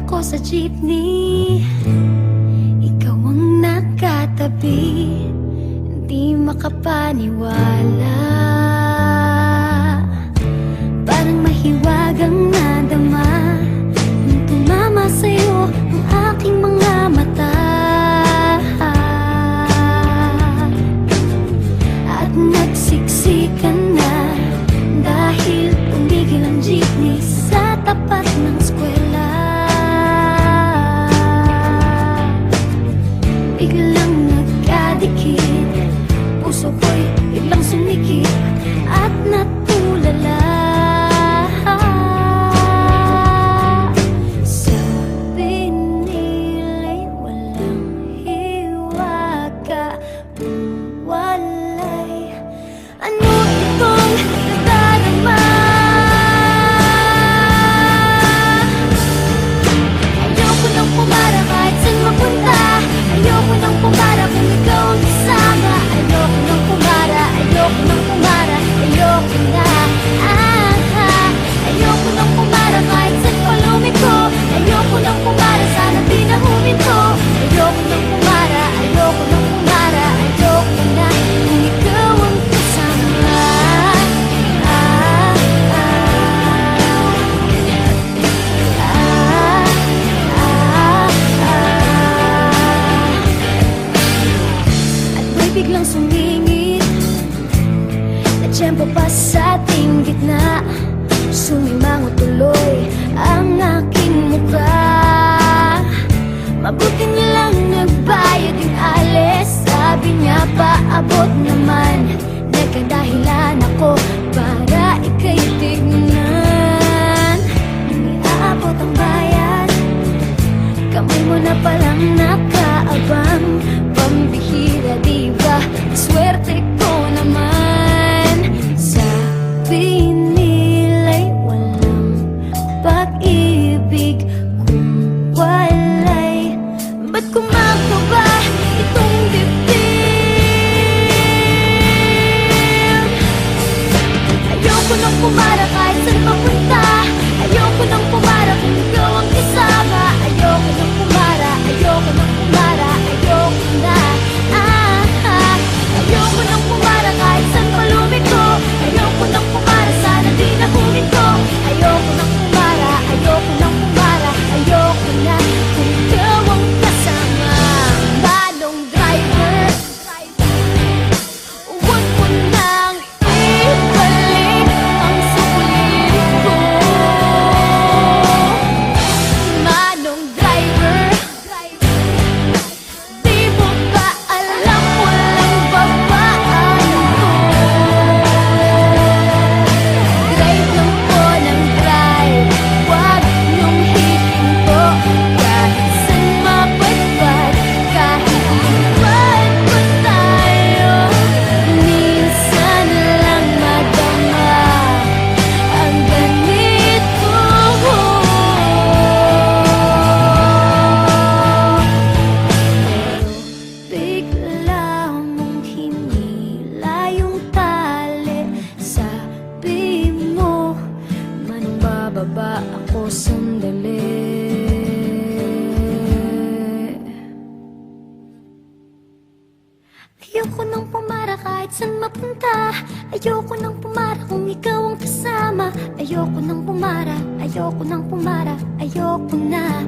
ako sa jeepney, ikaw ang nakatabi, hindi makapaniwala. Parang mahiwagang nadama nung tumama sa'yo ang aking mga mata. At nagsiksikan na dahil tumigil ang jeepney sa tapat ng eskwela. Biglang nagkadikit, puso ko'y biglang sumikip at natulala. Sabi nila'y walang hiwaga, walay. Ano itong nadarama? Ayoko nang pumara kahit saan mapunta. Ayoko nang pumara kung ikaw ang kasama. Ayoko nang pumara, ayoko nang pumara, ayoko na. Ayoko nang pumara kahit saan pa lumiko. Ayoko nang pumara, sana di na huminto. Ayoko nang pumara, ayoko nang pumara, ayoko na kung ikaw ang kasama. At may biglang sumingit na tiyempo pa sa ating gitna. Sumimango tuloy ang aking mukha. Mabuti niya lang nagbayad yung alis. Sabi niya paabot naman, nagkadahilan ako para ika'y tignan. Nung iaabot ang bayad, kamay mo na palang nakaabang. Pambihira diba, swerte ko naman. Sabi nila'y walang pag-ibig kung walay. Ba't kumakaba itong dibdib? Ayoko nang pumara kahit saan mapunta. Ayoko nang pumara kung ikaw ang kasama. Ayoko nang pumara, ayoko nang pumara, ayoko na. Ayoko nang pumara kahit saan pa lumiko. Ayoko nang pumara, sana di na huminto. Ayoko nang pumara, ayoko nang pumara, ayoko na kung ikaw ang kasama. Manong driver, huwag mo nang ibalik ang sulit ko. Manong driver, di mo ba alam walang babaan ko? Drive lang po ng drive, huwag niyong hihinto. Kahit saan mapadpad, kahit lipad pa tayo, minsan lang madama ang ganito. Bigla mong hinila yung tali. Sabi mo, manong bababa ako sandali. Ayoko nang pumara kahit saan mapunta. Ayoko nang pumara kung ikaw ang kasama. Ayoko nang pumara, ayoko nang pumara, ayoko na.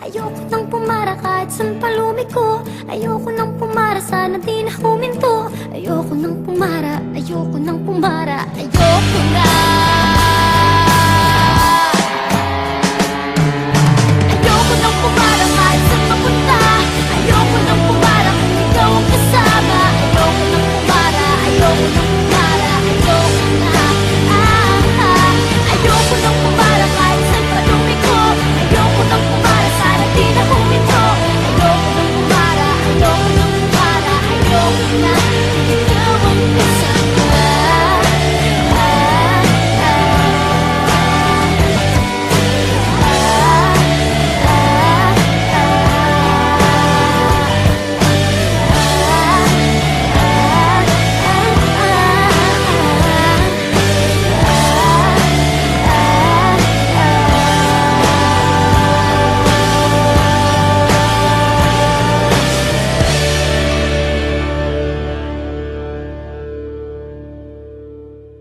Ayoko nang pumara kahit saan pa lumiko. Ayoko nang pumara, sana di na huminto. Ayoko nang pumara, ayoko nang pumara, ayoko